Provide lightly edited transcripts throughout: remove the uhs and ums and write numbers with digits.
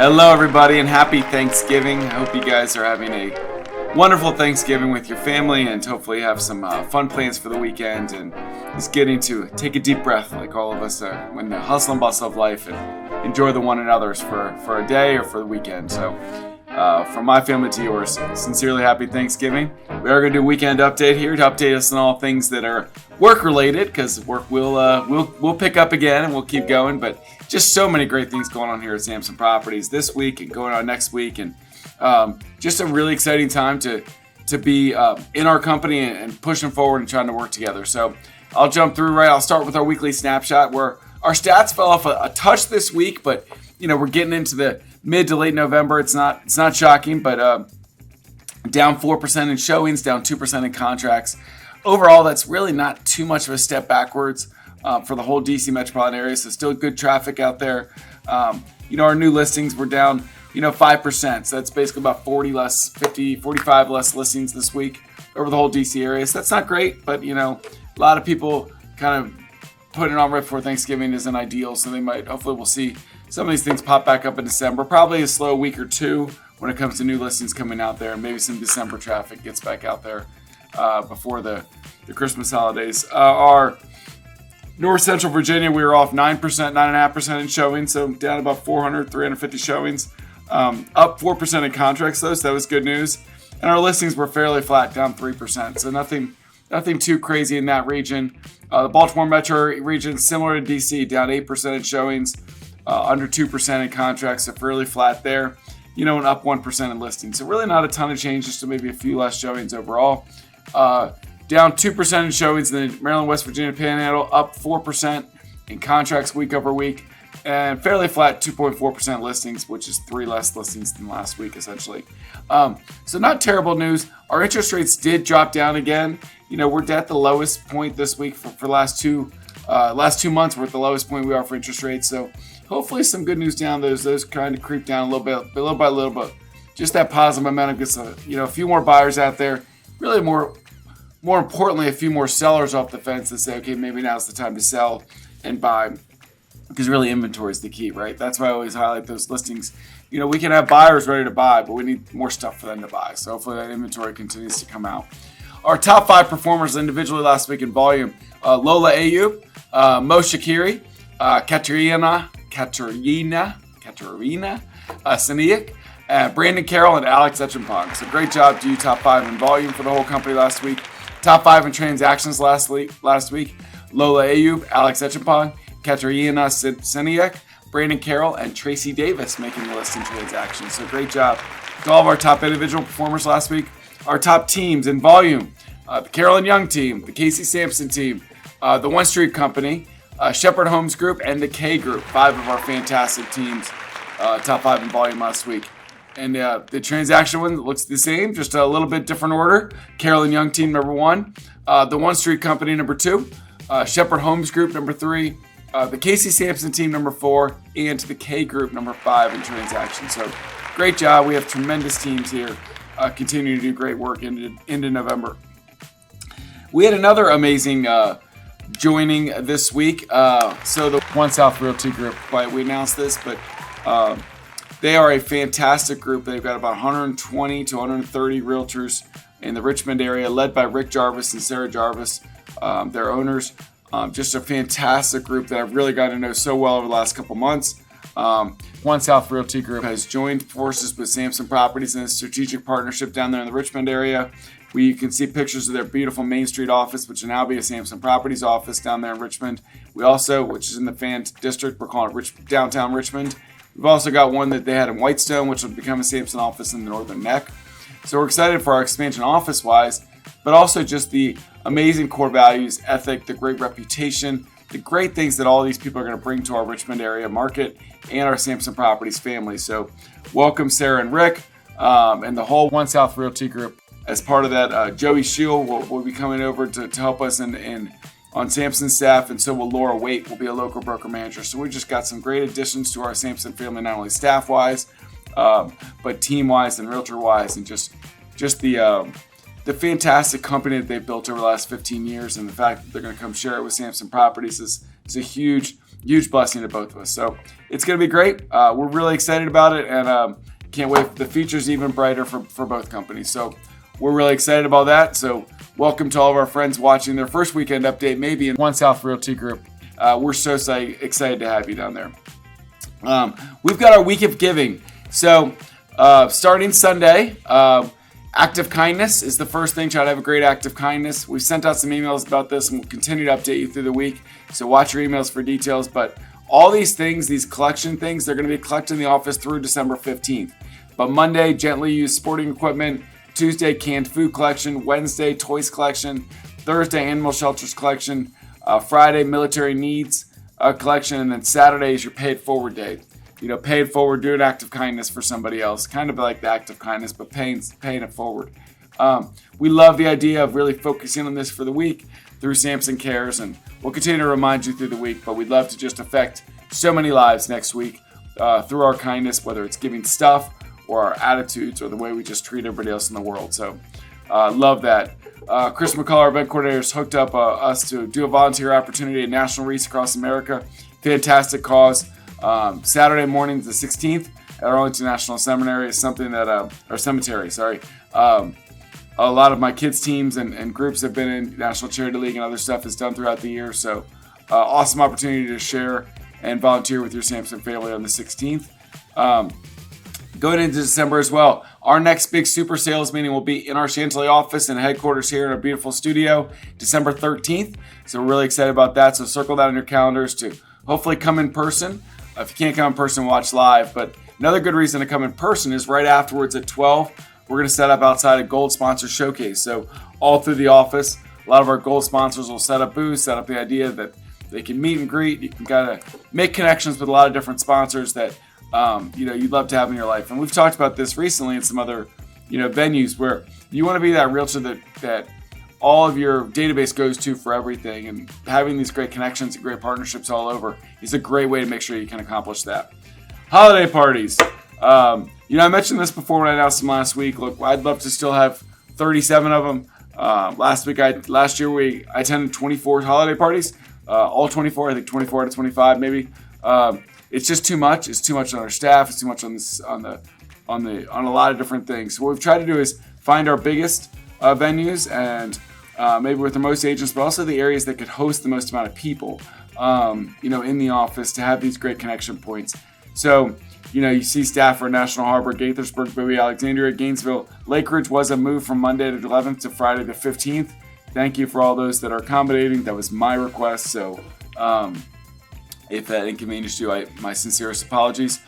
Hello, everybody, and happy Thanksgiving. I hope you guys are having a wonderful Thanksgiving with your family and hopefully have some fun plans for the weekend and just getting to take a deep breath like all of us when the hustle and bustle of life and enjoy the one another's for a day or for the weekend. So from my family to yours, sincerely happy Thanksgiving. We are going to do a weekend update here to update us on all things that are work related, because work will pick up again and we'll keep going, but just so many great things going on here at Samson Properties this week and going on next week, and just a really exciting time to be in our company and pushing forward and trying to work together. So I'll jump through I'll start with our weekly snapshot, where our stats fell off a touch this week, but we're getting into the mid to late November. It's not shocking, but down 4% in showings, down 2% in contracts. Overall, that's really not too much of a step backwards for the whole DC metropolitan area. So still good traffic out there. Our new listings were down 5%. So that's basically about 45 less listings this week over the whole DC area. So that's not great, but a lot of people kind of putting it on right before Thanksgiving isn't ideal. So hopefully we'll see some of these things pop back up in December. Probably a slow week or two when it comes to new listings coming out there, and maybe some December traffic gets back out there before the Christmas holidays. Our North Central Virginia, we were off 9.5% in showings, so down about 350 showings. Up 4% in contracts, though, so that was good news. And our listings were fairly flat, down 3%, so nothing too crazy in that region. The Baltimore metro region, similar to DC, down 8% in showings, under 2% in contracts, so fairly flat there. And up 1% in listings. So really not a ton of change, just to maybe a few less showings overall. Down 2% in showings in the Maryland, West Virginia Panhandle, up 4% in contracts week over week, and fairly flat 2.4% listings, which is 3 less listings than last week, essentially. So not terrible news. Our interest rates did drop down again. We're at the lowest point this week for the last 2 months. We're at the lowest point we are for interest rates. So hopefully some good news down. Those kind of creep down a little bit, little by little, but just that positive momentum gets a few more buyers out there. Really more importantly, a few more sellers off the fence that say, okay, maybe now's the time to sell and buy, because really inventory is the key, right? That's why I always highlight those listings. We can have buyers ready to buy, but we need more stuff for them to buy. So hopefully that inventory continues to come out. Our top 5 performers individually last week in volume: Lola Ayub, Mo Shakiri, Katerina Saniak, Brandon Carroll, and Alex Etchenpong. So great job to you, top 5 in volume for the whole company last week. Top 5 in transactions last week: Lola Ayub, Alex Etchenpong, Katerina Saniak, Brandon Carroll, and Tracy Davis making the list in transactions. So great job to all of our top individual performers last week. Our top teams in volume: the Carolyn Young team, the Casey Sampson team, the One Street Company, Shepherd Homes Group, and the K Group. 5 of our fantastic teams, top 5 in volume last week. And the transaction one looks the same, just a little bit different order. Carolyn Young team, number 1. The One Street Company, number 2. Shepherd Homes Group, number 3. The Casey Sampson team, number 4. And the K Group, number 5 in transactions. So great job. We have tremendous teams here continuing to do great work into November. We had another amazing joining this week. So the One South Realty Group, we announced this, but they are a fantastic group. They've got about 120 to 130 realtors in the Richmond area, led by Rick Jarvis and Sarah Jarvis, their owners. Just a fantastic group that I've really got to know so well over the last couple months. One South Realty Group has joined forces with Samson Properties in a strategic partnership down there in the Richmond area. You can see pictures of their beautiful Main Street office, which will now be a Samson Properties office down there in Richmond. We also, which is in the Fan District, we're calling it downtown Richmond. We've also got one that they had in Whitestone, which will become a Samson office in the Northern Neck. So we're excited for our expansion office-wise, but also just the amazing core values, ethic, the great reputation, the great things that all these people are going to bring to our Richmond area market and our Samson Properties family. So welcome Sarah and Rick and the whole One South Realty Group. As part of that, Joey Shield will be coming over to help us on Samson's staff, and so will Laura Waite, will be a local broker manager. So we just got some great additions to our Samson family, not only staff-wise, but team-wise and realtor-wise, and just the fantastic company that they've built over the last 15 years, and the fact that they're going to come share it with Samson Properties is a huge huge blessing to both of us. So it's going to be great. We're really excited about it, and can't wait. The future's even brighter for both companies. So we're really excited about that. So welcome to all of our friends watching their first weekend update, maybe in One South Realty Group. We're so excited to have you down there. We've got our week of giving. So starting Sunday, act of kindness is the first thing. Try to have a great act of kindness. We've sent out some emails about this, and we'll continue to update you through the week. So watch your emails for details. But all these things, these collection things, they're going to be collected in the office through December 15th. But Monday, gently used sporting equipment. Tuesday, canned food collection. Wednesday, toys collection. Thursday, animal shelters collection. Friday, military needs collection. And then Saturday is your pay it forward day. Pay it forward, do an act of kindness for somebody else. Kind of like the act of kindness, but paying it forward. We love the idea of really focusing on this for the week through Samson Cares, and we'll continue to remind you through the week, but we'd love to just affect so many lives next week through our kindness, whether it's giving stuff or our attitudes or the way we just treat everybody else in the world. So love that. Chris McCall, our event coordinator, has hooked up us to do a volunteer opportunity at National Wreaths across America. Fantastic cause. Saturday morning, the 16th, at Arlington National Seminary is something that, or cemetery, sorry. A lot of my kids' teams and groups have been in National Charity League and other stuff is done throughout the year. So awesome opportunity to share and volunteer with your Samson family on the 16th. Going into December as well, our next big super sales meeting will be in our Chantilly office and headquarters here in our beautiful studio, December 13th. So we're really excited about that. So circle that on your calendars to hopefully come in person. If you can't come in person, watch live. But another good reason to come in person is right afterwards at 12, we're going to set up outside a Gold Sponsor Showcase. So all through the office, a lot of our Gold sponsors will set up booths, set up the idea that they can meet and greet. You can kind of make connections with a lot of different sponsors that you'd love to have in your life. And we've talked about this recently in some other venues where you want to be that realtor that all of your database goes to for everything, and having these great connections and great partnerships all over is a great way to make sure you can accomplish that. Holiday parties. I mentioned this before when I announced them last week. Look, I'd love to still have 37 of them. Last year I attended 24 holiday parties. All 24, I think 24 out of 25 maybe. It's just too much. It's too much on our staff. It's too much on a lot of different things. So what we've tried to do is find our biggest venues and maybe with the most agents, but also the areas that could host the most amount of people, in the office to have these great connection points. So, you see Stafford, National Harbor, Gaithersburg, Bowie, Alexandria, Gainesville. Lake Ridge was a move from Monday the 11th to Friday the 15th. Thank you for all those that are accommodating. That was my request. So, if that inconvenienced you, my sincerest apologies.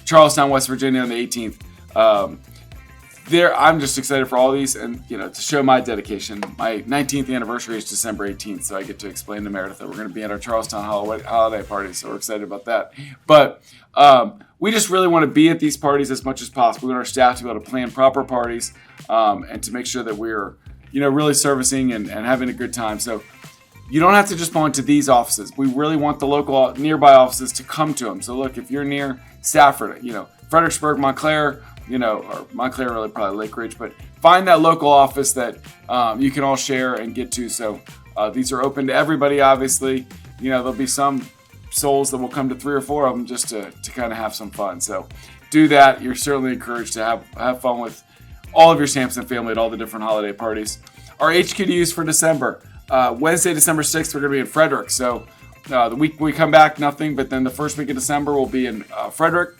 Charlestown, West Virginia on the 18th. I'm just excited for all these and, to show my dedication. My 19th anniversary is December 18th, so I get to explain to Meredith that we're going to be at our Charlestown holiday party, so we're excited about that. But we just really want to be at these parties as much as possible. We want our staff to be able to plan proper parties and to make sure that we're, really servicing and having a good time. So you don't have to just point to these offices. We really want the local nearby offices to come to them. So look, if you're near Stafford, Fredericksburg, Montclair, or Montclair, really probably Lake Ridge, but find that local office that you can all share and get to. So these are open to everybody, obviously. There'll be some souls that will come to 3 or 4 of them just to kind of have some fun. So do that. You're certainly encouraged to have fun with all of your Samson family at all the different holiday parties. Our HQDUs for December. Wednesday, December 6th, we're going to be in Frederick. So the week we come back, nothing, but then the first week of December, we'll be in Frederick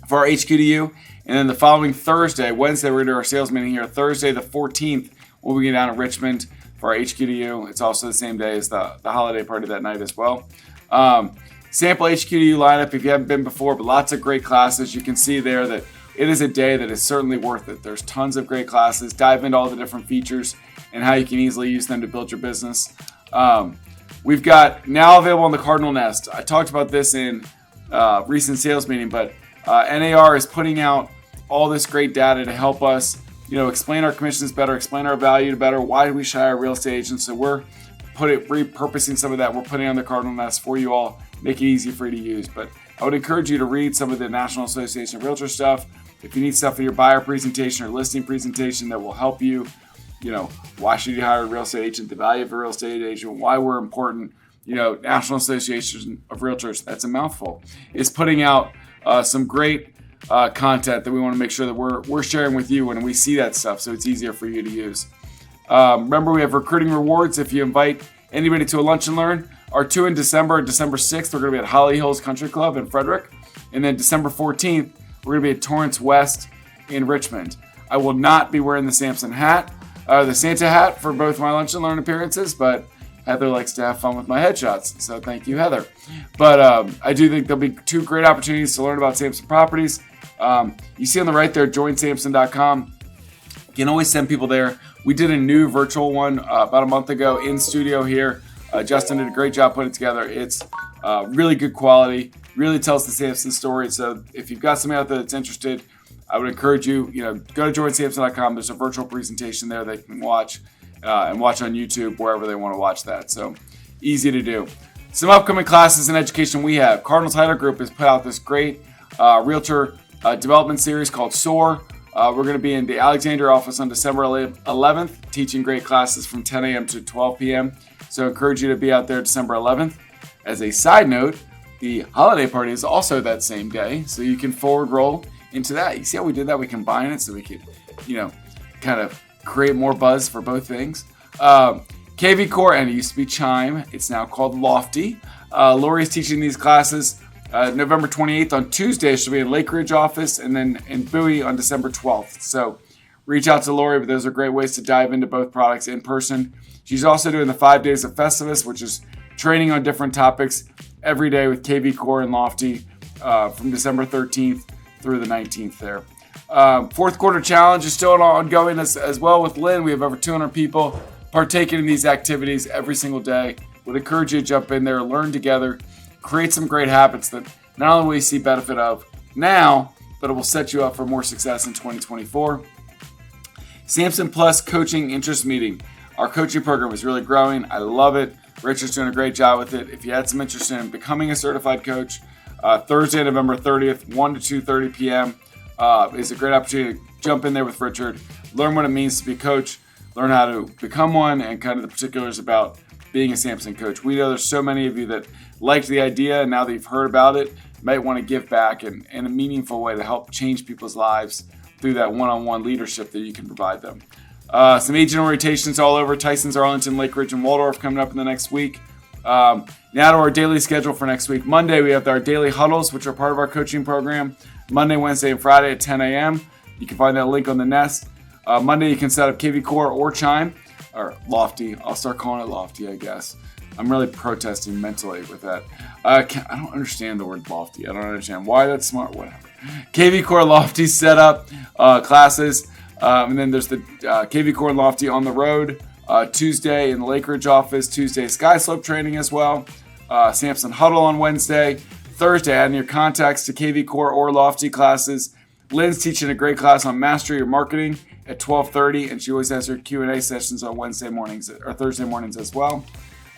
for our HQDU. And then the following Wednesday, we're going to do our sales meeting here. Thursday, the 14th, we'll be down in Richmond for our HQDU. It's also the same day as the holiday party that night as well. Sample HQDU lineup if you haven't been before, but lots of great classes. You can see there that it is a day that is certainly worth it. There's tons of great classes. Dive into all the different features and how you can easily use them to build your business. We've got now available on the Cardinal Nest. I talked about this in recent sales meeting, but NAR is putting out all this great data to help us, explain our commissions better, explain our value better, why we should hire real estate agents. So we're repurposing some of that. We're putting on the Cardinal Nest for you all, make it easy for you to use. But I would encourage you to read some of the National Association of Realtors stuff. If you need stuff for your buyer presentation or listing presentation that will help you, why should you hire a real estate agent, the value of a real estate agent, why we're important, National Association of Realtors, that's a mouthful, is putting out some great content that we want to make sure that we're sharing with you when we see that stuff, so it's easier for you to use. Remember, we have recruiting rewards if you invite anybody to a lunch and learn. Our two in December 6th, we're going to be at Holly Hills Country Club in Frederick. And then December 14th, we're going to be at Torrance West in Richmond. I will not be wearing the Samson hat, the Santa hat for both my lunch and learn appearances, but Heather likes to have fun with my headshots, so thank you, Heather. But I do think there'll be two great opportunities to learn about Samson properties. You see on the right there, joinsamson.com. You can always send people there. We did a new virtual one about a month ago in studio here. Justin did a great job putting it together. It's really good quality, really tells the Samson story. So if you've got somebody out there that's interested, I would encourage you, go to joinsamson.com. There's a virtual presentation there they can watch and watch on YouTube wherever they want to watch that. So easy to do. Some upcoming classes and education we have. Cardinal Title Group has put out this great realtor development series called SOAR. We're going to be in the Alexandria office on December 11th, teaching great classes from 10 a.m. to 12 p.m. So I encourage you to be out there December 11th. As a side note, the holiday party is also that same day, so you can forward roll into that. You see how we did that? We combined it so we could, kind of create more buzz for both things. KV Core, and it used to be Chime. It's now called Lofty. Lori is teaching these classes November 28th on Tuesday. She'll be in Lake Ridge office, and then in Bowie on December 12th. So reach out to Lori, but those are great ways to dive into both products in person. She's also doing the 5 days of Festivus, which is training on different topics every day with KV Core and Lofty from December 13th through the 19th there. Fourth quarter challenge is still ongoing as well with Lynn. We have over 200 people partaking in these activities every single day. Would encourage you to jump in there, learn together, create some great habits that not only will you see benefit of now, but it will set you up for more success in 2024. Samson Plus Coaching Interest Meeting. Our coaching program is really growing. I love it. Richard's doing a great job with it. If you had some interest in becoming a certified coach, Thursday, November 30th, 1 to 2:30 p.m. Is a great opportunity to jump in there with Richard, learn what it means to be a coach, learn how to become one, and kind of the particulars about being a Samson coach. We know there's so many of you that liked the idea, and now that you've heard about it, might want to give back in a meaningful way to help change people's lives through that one-on-one leadership that you can provide them. Some agent orientations all over Tyson's, Arlington, Lake Ridge, and Waldorf coming up in the next week. Now to our daily schedule for next week. Monday, we have our daily huddles, which are part of our coaching program. Monday, Wednesday, and Friday at 10 a.m. You can find that link on the Nest. Monday, you can set up KV Core or Chime, or Lofty. I'll start calling it Lofty, I guess. I'm really protesting mentally with that. I don't understand the word Lofty. I don't understand why that's smart. Whatever. KV Core Lofty setup classes. And then there's the KV Core and Lofty on the road. Tuesday in the Lake Ridge office. Tuesday Sky Slope training as well. Samson Huddle on Wednesday. Thursday, adding your contacts to KV Core or Lofty classes. Lynn's teaching a great class on Mastery Your Marketing at 12:30, and she always has her Q&A sessions on Wednesday mornings or Thursday mornings as well.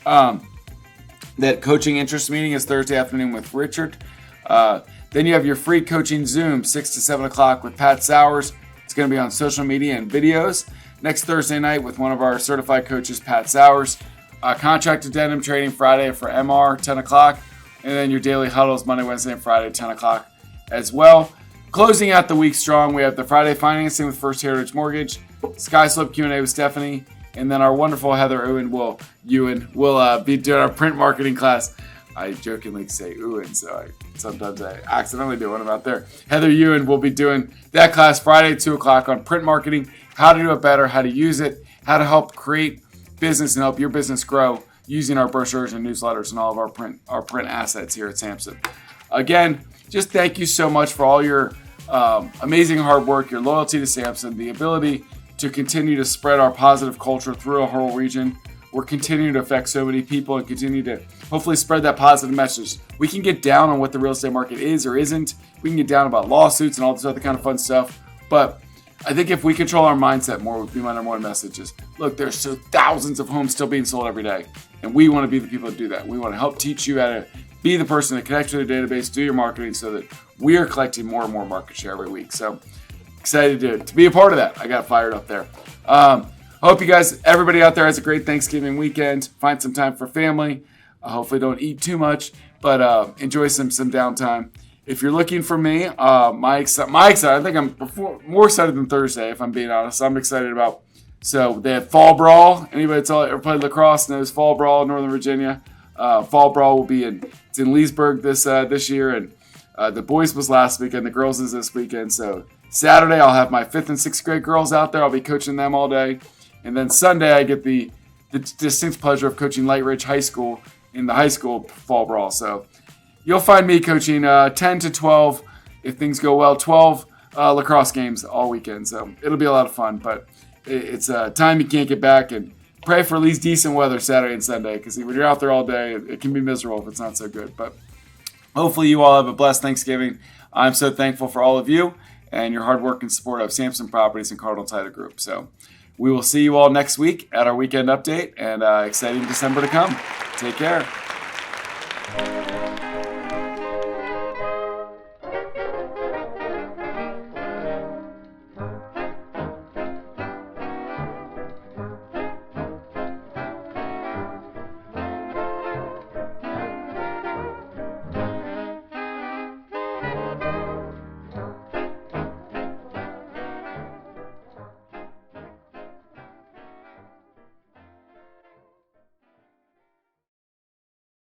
That coaching interest meeting is Thursday afternoon with Richard. Then you have your free coaching Zoom, 6 to 7 o'clock with Pat Sowers. It's going to be on social media and videos. Next Thursday night with one of our certified coaches, Pat Sowers. Contract addendum training Friday for MR, 10 o'clock. And then your daily huddles Monday, Wednesday, and Friday, 10 o'clock as well. Closing out the week strong, we have the Friday financing with First Heritage Mortgage, Sky Slope Q&A with Stephanie, and then our wonderful Heather Ewan will be doing our print marketing class. I jokingly say Ewan, so sometimes I accidentally do when I'm out there. Heather Ewan will be doing that class Friday at 2 o'clock on print marketing, how to do it better, how to use it, how to help create business and help your business grow using our brochures and newsletters and all of our print assets here at Samson. Again, just thank you so much for all your amazing hard work, your loyalty to Samson, the ability to continue to spread our positive culture through a whole region. We're continuing to affect so many people and continue to hopefully spread that positive message. We can get down on what the real estate market is or isn't. We can get down about lawsuits and all this other kind of fun stuff. But I think if we control our mindset more, would be my number one message is, look, there's so thousands of homes still being sold every day. And we want to be the people that do that. We want to help teach you how to be the person that connects to the database, do your marketing so that we are collecting more and more market share every week. So excited to be a part of that. I got fired up there. Hope you guys, everybody out there has a great Thanksgiving weekend. Find some time for family. Hopefully don't eat too much, but enjoy some downtime. If you're looking for me, my excited, I think I'm more excited than Thursday, if I'm being honest. I'm excited about, so they have Fall Brawl. Anybody that's ever played lacrosse knows Fall Brawl, Northern Virginia. Fall Brawl will be it's in Leesburg this year, and the boys was last weekend, the girls is this weekend. So Saturday I'll have my 5th and 6th grade girls out there. I'll be coaching them all day. And then Sunday I get the distinct pleasure of coaching Light Ridge High School in the high school Fall Brawl. So you'll find me coaching 10 to 12, if things go well, 12 lacrosse games all weekend. So it'll be a lot of fun, but it's a time you can't get back, and pray for at least decent weather Saturday and Sunday, because when you're out there all day, it can be miserable if it's not so good. But hopefully you all have a blessed Thanksgiving. I'm so thankful for all of you and your hard work and support of Samson Properties and Cardinal Title Group. So we will see you all next week at our weekend update, and exciting December to come. Take care.